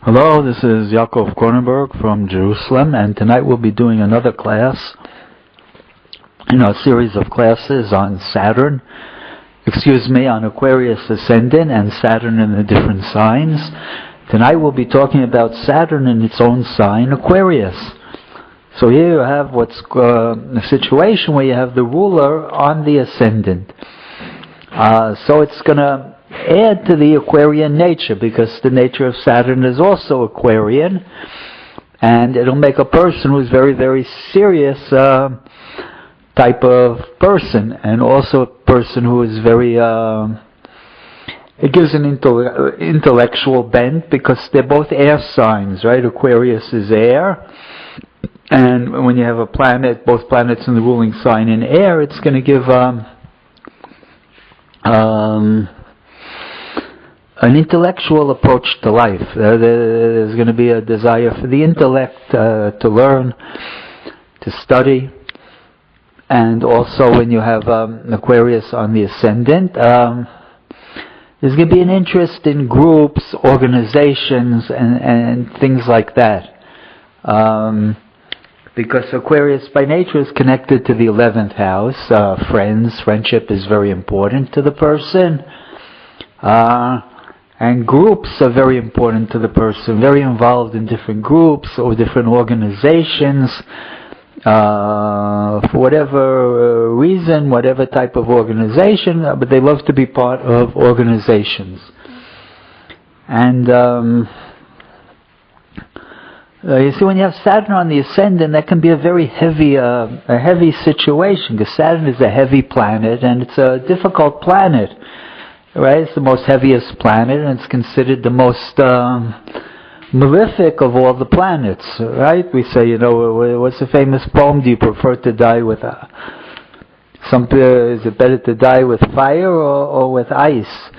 Hello, this is Yaakov Kronenberg from Jerusalem, and tonight we'll be doing another class in our series of classes on Saturn, on Aquarius ascendant and Saturn in the different signs. Tonight we'll be talking about Saturn in its own sign, Aquarius. So here you have what's a situation where you have the ruler on the ascendant. So it's going to add to the Aquarian nature, because the nature of Saturn is also Aquarian, and it'll make a person who's very, very serious type of person, and also a person who is very it gives an intellectual bent, because they're both air signs, right? Aquarius is air, and when you have a planet, both planets in the ruling sign in air, it's going to give an intellectual approach to life. There's going to be a desire for the intellect to learn, to study. And also when you have Aquarius on the ascendant, there's going to be an interest in groups, organizations, and things like that. Because Aquarius by nature is connected to the 11th house. Friendship is very important to the person. And groups are very important to the person, very involved in different groups or different organizations, for whatever reason, whatever type of organization, but they love to be part of organizations. And you see, when you have Saturn on the ascendant, that can be a very heavy situation, because Saturn is a heavy planet, and it's a difficult planet. Right, it's the most heaviest planet, and it's considered the most malefic of all the planets. Right? We say, what's the famous poem? Do you prefer to die with is it better to die with fire or with ice?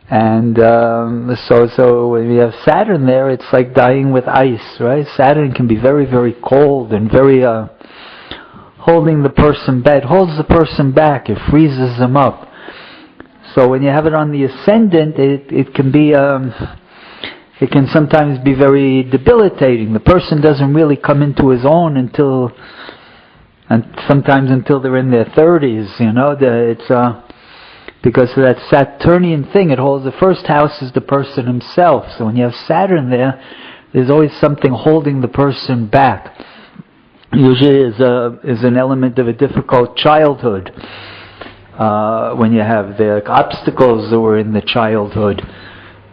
And so when you have Saturn there, it's like dying with ice. Right? Saturn can be very, very cold and very holding the person back. It holds the person back. It freezes them up. So when you have it on the ascendant, it can be, it can sometimes be very debilitating. The person doesn't really come into his own sometimes until they're in their 30s. It's because of that Saturnian thing. It holds the first house is the person himself. So when you have Saturn there, there's always something holding the person back. Usually is an element of a difficult childhood. When you have the obstacles that were in the childhood,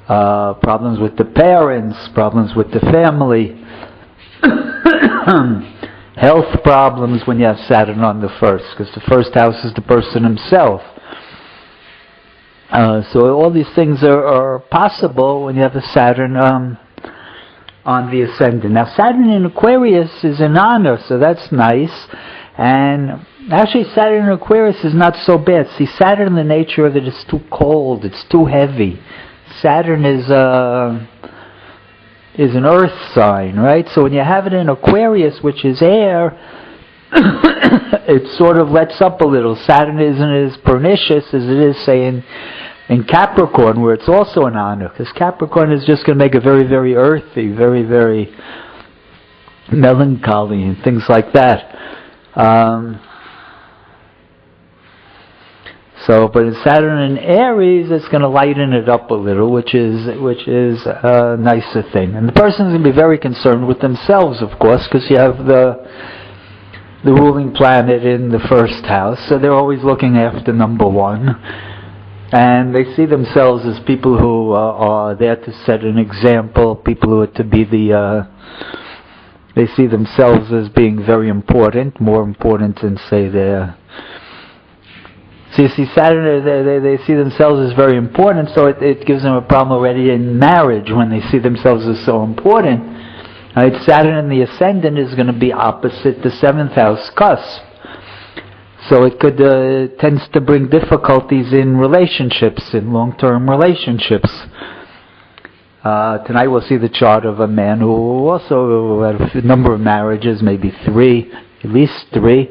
problems with the parents, problems with the family, health problems when you have Saturn on the first, because the first house is the person himself. So all these things are possible when you have a Saturn on the ascendant. Now Saturn in Aquarius is an honor, so that's nice. And actually, Saturn in Aquarius is not so bad. See, Saturn, the nature of it is too cold. It's too heavy. Saturn is an earth sign, right? So when you have it in Aquarius, which is air, it sort of lets up a little. Saturn isn't as pernicious as it is, say, in Capricorn, where it's also an honor. Because Capricorn is just going to make it very, very earthy, very, very melancholy, and things like that. But in Saturn in Aries, it's going to lighten it up a little, which is a nicer thing. And the person's going to be very concerned with themselves, of course, because you have the ruling planet in the first house, so they're always looking after number one. And they see themselves as people who are there to set an example, people who are to be they see themselves as being very important, more important than, say, So you see, Saturn, they see themselves as very important, so it gives them a problem already in marriage when they see themselves as so important. Right? Saturn in the ascendant is going to be opposite the 7th house cusp. So it could tends to bring difficulties in relationships, in long-term relationships. Tonight we'll see the chart of a man who also had a number of marriages, maybe 3, at least 3.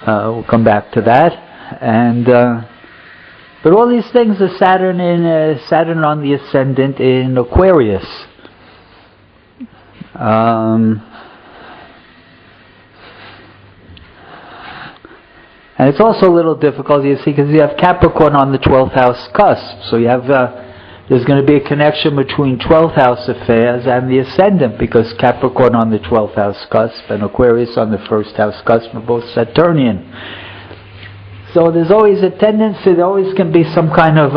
We'll come back to that. And But all these things are Saturn on the ascendant in Aquarius. And it's also a little difficult, you see, because you have Capricorn on the 12th house cusp. So you have there's going to be a connection between 12th house affairs and the ascendant, because Capricorn on the 12th house cusp and Aquarius on the 1st house cusp are both Saturnian. So there's always a tendency, there always can be some kind of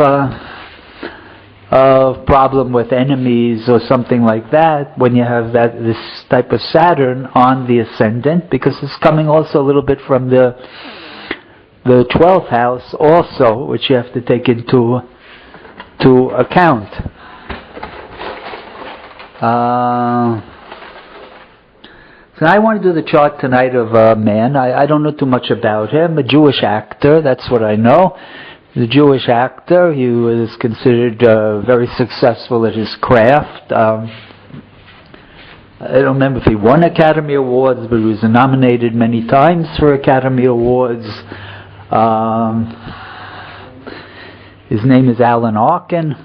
problem with enemies or something like that when you have this type of Saturn on the ascendant, because it's coming also a little bit from the 12th house also, which you have to take into account. So I want to do the chart tonight of a man. I don't know too much about him. A Jewish actor, that's what I know. He's a Jewish actor. He was considered very successful at his craft. I don't remember if he won Academy Awards, but he was nominated many times for Academy Awards. His name is Alan Arkin.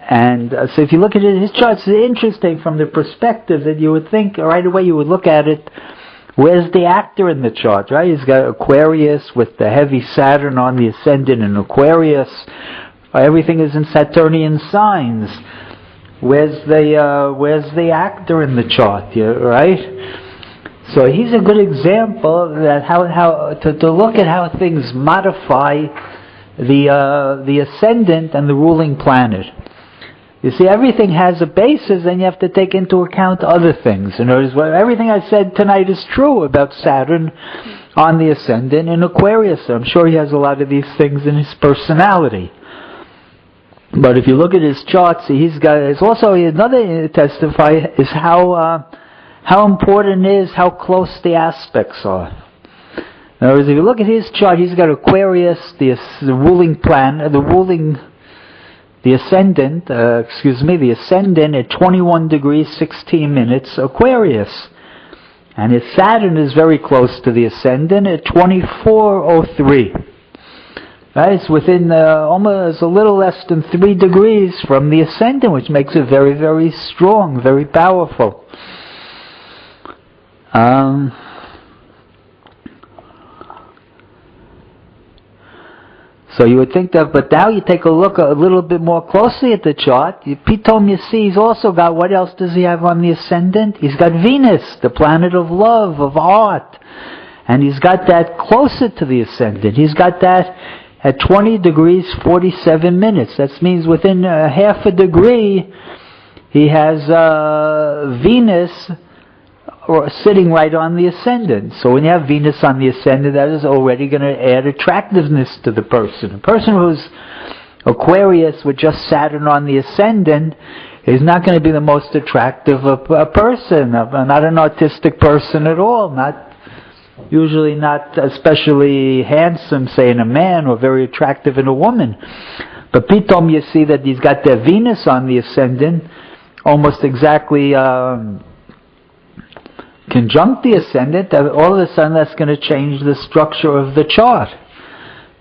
And so if you look at it, his chart's interesting from the perspective that you would think, right away you would look at it, where's the actor in the chart, right? He's got Aquarius with the heavy Saturn on the ascendant in Aquarius. Everything is in Saturnian signs. Where's the actor in the chart, right? So he's a good example that how to look at how things modify the ascendant and the ruling planet. You see, everything has a basis, and you have to take into account other things. In other words, everything I said tonight is true about Saturn on the ascendant in Aquarius. I'm sure he has a lot of these things in his personality. But if you look at his charts, it's also another testify is how important it is how close the aspects are. In other words, if you look at his chart, he's got Aquarius, the ruling planet, the ascendant at 21 degrees 16 minutes Aquarius. And his Saturn is very close to the ascendant at 24:03. Right? It's within almost a little less than 3 degrees from the ascendant, which makes it very, very strong, very powerful. So you would think that, but now you take a look a little bit more closely at the chart. Pitom, you see, he's also got, what else does he have on the ascendant? He's got Venus, the planet of love, of art. And he's got that closer to the ascendant. He's got that at 20 degrees 47 minutes. That means within half a degree, he has Venus sitting right on the ascendant. So when you have Venus on the ascendant, that is already going to add attractiveness to the person. A person who's Aquarius with just Saturn on the ascendant is not going to be the most attractive a person, not an artistic person at all, usually not especially handsome, say, in a man, or very attractive in a woman. But Pitom, you see that he's got their Venus on the ascendant, almost exactly conjunct the ascendant. All of a sudden that's going to change the structure of the chart,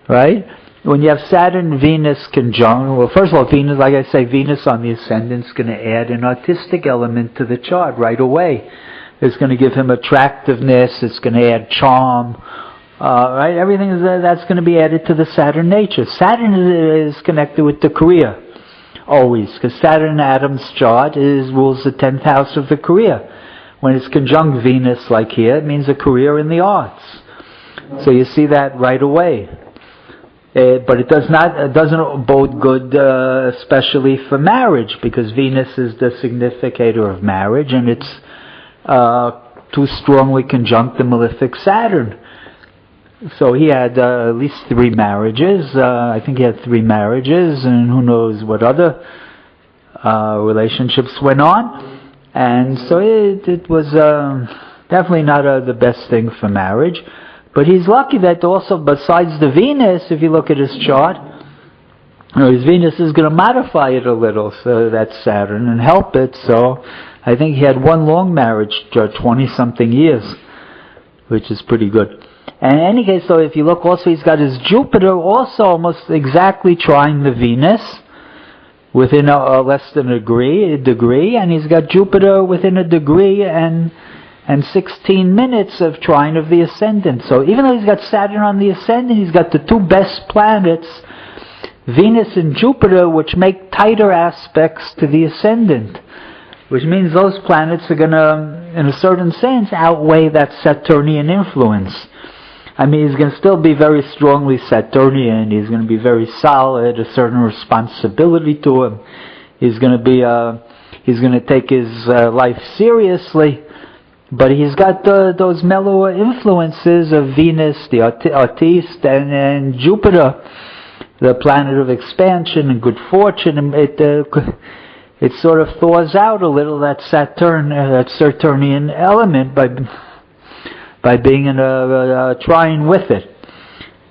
right? When you have Saturn, Venus conjunct, well, first of all, Venus, like I say, Venus on the ascendant is going to add an artistic element to the chart right away. It's going to give him attractiveness, it's going to add charm, right? Everything that's going to be added to the Saturn nature. Saturn is connected with the career, always, because Saturn in Adam's chart rules the 10th house of the career. When it's conjunct Venus like here, it means a career in the arts. So you see that right away. But it doesn't bode good, especially for marriage, because Venus is the significator of marriage, and it's too strongly conjunct the malefic Saturn. So he had at least 3 marriages. I think he had 3 marriages, and who knows what other relationships went on. And so it was definitely not the best thing for marriage. But he's lucky that also, besides the Venus, if you look at his chart, his Venus is going to modify it a little, so that's Saturn, and help it. So I think he had one long marriage, 20-something years, which is pretty good. And in any case, so if you look also, he's got his Jupiter also almost exactly trine the Venus within less than a degree, and he's got Jupiter within a degree and 16 minutes of trine of the ascendant. So even though he's got Saturn on the ascendant, he's got the two best planets, Venus and Jupiter, which make tighter aspects to the ascendant, which means those planets are going to, in a certain sense, outweigh that Saturnian influence. I mean, he's going to still be very strongly Saturnian. He's going to be very solid, a certain responsibility to him. He's going to take his life seriously, but he's got those mellow influences of Venus, the artiste, and Jupiter, the planet of expansion and good fortune. And it sort of thaws out a little that Saturnian element by being in a trine with it.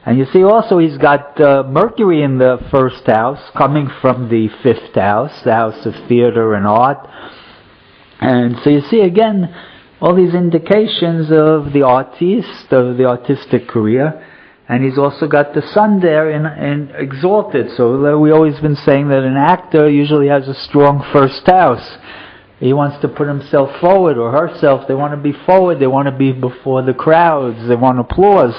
And you see also he's got Mercury in the first house, coming from the fifth house, the house of theater and art. And so you see again all these indications of the artiste, of the artistic career. And he's also got the sun there in exalted. So we've always been saying that an actor usually has a strong first house. He wants to put himself forward, or herself. They want to be forward. They want to be before the crowds. They want applause.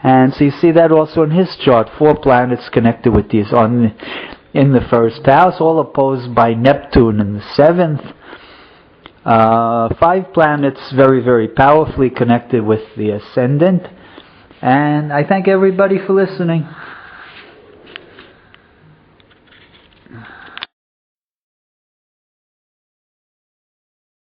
And so you see that also in his chart. 4 planets connected with these in the first house, all opposed by Neptune in the 7th. 5 planets very, very powerfully connected with the ascendant. And I thank everybody for listening.